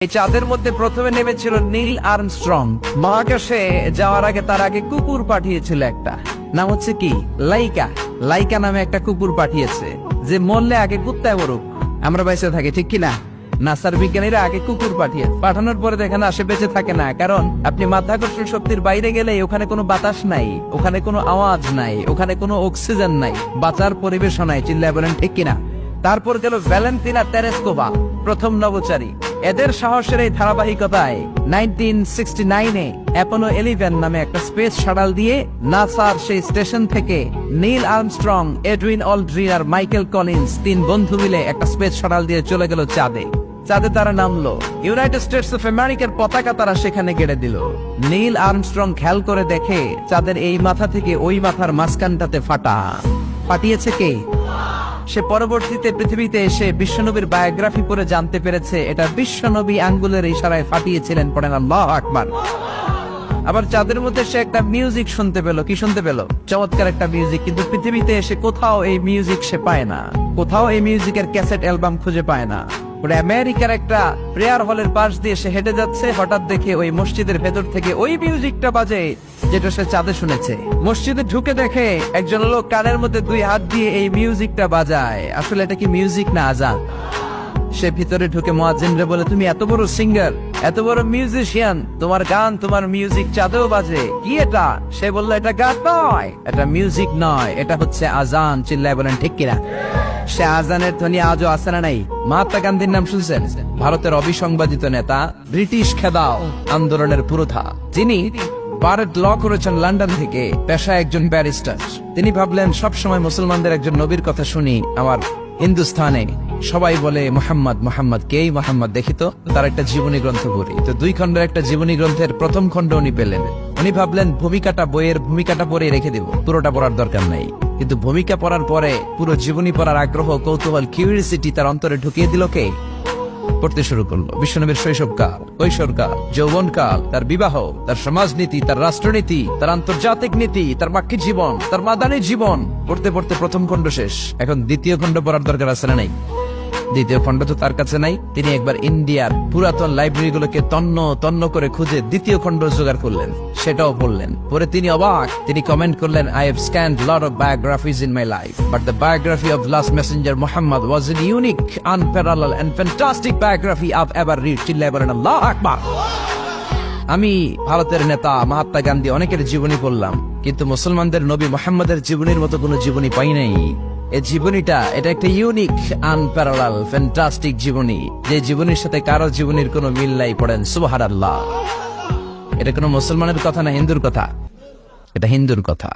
এই চাঁদের মধ্যে প্রথমে নেমেছিল নীল আর্মস্ট্রং। মহাকাশে যাওয়ার আগে তার আগে কুকুর পাঠিয়েছিল একটা, নাম হচ্ছে কি লাইকা। লাইকা নামে একটা কুকুর পাঠিয়েছে, যে মরলে আগে কুত্তায় মরুক, আমরা বেঁচে থাকি, ঠিক কিনা? নাসার বিজ্ঞানীরা আগে কুকুর পাঠানোর পরে দেখেন আসে বেঁচে থাকে না, কারণ আপনি মাধ্যাকর্ষণ শক্তির বাইরে গেলে ওখানে কোনো বাতাস নাই, ওখানে কোনো আওয়াজ নাই, ওখানে কোনো অক্সিজেন নাই, বাঁচার পরিবেশ নাই। চিল্লায় বলেন ঠিক কিনা? তারপর গেল ভ্যালেন্টিনা তেরেস্কোভা, প্রথম নভোচারী। এদের সাহসের এই ধারাবাহিকতায় 1969-এ অ্যাপোলো 11 নামে একটা স্পেস শাটল দিয়ে নাসার সেই স্টেশন থেকে নীল আর্মস্ট্রং, এডউইন অলড্রিন আর মাইকেল কলিন্স তিন বন্ধু মিলে একটা স্পেস শাটল দিয়ে চলে গেল চাঁদে। চাঁদে তারা নামলো, ইউনাইটেড স্টেটস অফ আমেরিকার পতাকা তারা সেখানে গেড়ে দিল। নীল আর্মস্ট্রং খেয়াল করে দেখে চাঁদের এই মাথা থেকে ওই মাথার মাঝখানটাতে ফাটা। ফাটিয়েছে কে? সে পরবর্তীতে পৃথিবীতে এসে বিশ্বনবীর বায়োগ্রাফি পড়ে জানতে পেরেছে এটা বিশ্বনবী আঙ্গুলের ইশারায় ফাটিয়েছিলেন। পড়েন আল্লাহু আকবার। আবার চাঁদের মধ্যে সে একটা মিউজিক শুনতে পেল। কি শুনতে পেল? চমৎকার একটা মিউজিক, কিন্তু পৃথিবীতে এসে কোথাও এই মিউজিক সে পায় না, কোথাও এই মিউজিকের ক্যাসেট অ্যালবাম খুঁজে পায় না। আমেরিকার একটা প্রেয়ার হলের পাশ দিয়ে সে হেঁটে যাচ্ছে, হঠাৎ দেখে ওই মসজিদের ভেতর থেকে ওই মিউজিকটা বাজে যেটা সে চাঁদে শুনেছে। মসজিদে ঢুকে দেখে একজন লোক কানের মধ্যে দুই হাত দিয়ে এই মিউজিকটা বাজায়। আসলে এটা কি মিউজিক না আজান? সে ভিতরে ঢুকে মুয়াজ্জিনরে বলে, তুমি এত বড় সিঙ্গার, এত বড় মিউজিশিয়ান, তোমার গান, তোমার মিউজিক চাঁদেও বাজে, কি এটা? সে বলল, এটা গান নয়, এটা মিউজিক নয়, এটা হচ্ছে আজান। চিল্লায় বলেন ঠিক কিনা? সে আজানের ধ্বনি আজও আছে না নাই? মহাত্মা গান্ধীর নাম শুনছেন? ভারতের অবিসংবাদিত নেতা, ব্রিটিশ খেদাও আন্দোলনের পুরোধা, যিনি বারেট ল করেছেন লন্ডন থেকে, পেশায় একজন ব্যারিস্টার। তিনি ভাবলেন সবসময় মুসলমানদের একজন নবীর কথা শুনি, আমার হিন্দুস্থানে সবাই বলে মোহাম্মদ, মোহাম্মদ, কে মোহাম্মদ? দেখি তো তার একটা জীবনী গ্রন্থ পড়ি। তো 2 খণ্ডের একটা জীবনী গ্রন্থের প্রথম খণ্ড উনি পেলেন। উনি ভাবলেন বইয়ের ভূমিকাটা পড়ে রেখে দিব, পুরোটা পড়ার দরকার নাই। কিন্তু ভূমিকা পড়ার পরে পুরো জীবনী পড়ার আগ্রহ, কৌতূহল, কিউরিওসিটি তার অন্তরে ঢুকিয়ে দিল কে? পড়তে শুরু করলো বিশ্বনবীর শৈশবকাল, কৈশোরকাল, যৌবনকাল, তার বিবাহ, তার সমাজনীতি, তার রাষ্ট্রনীতি, তার আন্তর্জাতিক নীতি, তার বাক্যিক জীবন, তার মাদানী জীবন। পড়তে পড়তে প্রথম খণ্ড শেষ। এখন দ্বিতীয় খণ্ড পড়ার দরকার আছে না নাই? দ্বিতীয় খণ্ড তো তার কাছে নাই। তিনি একবার ইন্ডিয়ার পুরাতন লাইব্রেরি গুলোকে তন্ন তন্ন করে খুঁজে দ্বিতীয় খণ্ড জোগাড় করলেন, সেটাও পড়লেন। পরে তিনি অবাক, তিনি কমেন্ট করলেন, I have scanned lot of biographies in my life, but the biography of last messenger Muhammad was a unique, unparalleled and fantastic biography I've ever read. চিল্লায় বলেন আল্লাহু আকবার। আমি ভারতের নেতা মহাত্মা গান্ধী অনেকের জীবনী পড়লাম, কিন্তু মুসলমানদের নবী মুহাম্মদের জীবনীর মতো কোনো জীবনী পাই নাই। এই জীবনীটা, এটা একটা ইউনিক, আনপ্যারালাল, ফ্যান্টাস্টিক জীবনী, যে জীবনীর সাথে কারো জীবনীর কোনো মিল নাই। পড়েন সুবহানাল্লাহ। এটা কোনো মুসলমানের কথা না হিন্দুর কথা? এটা হিন্দুর কথা।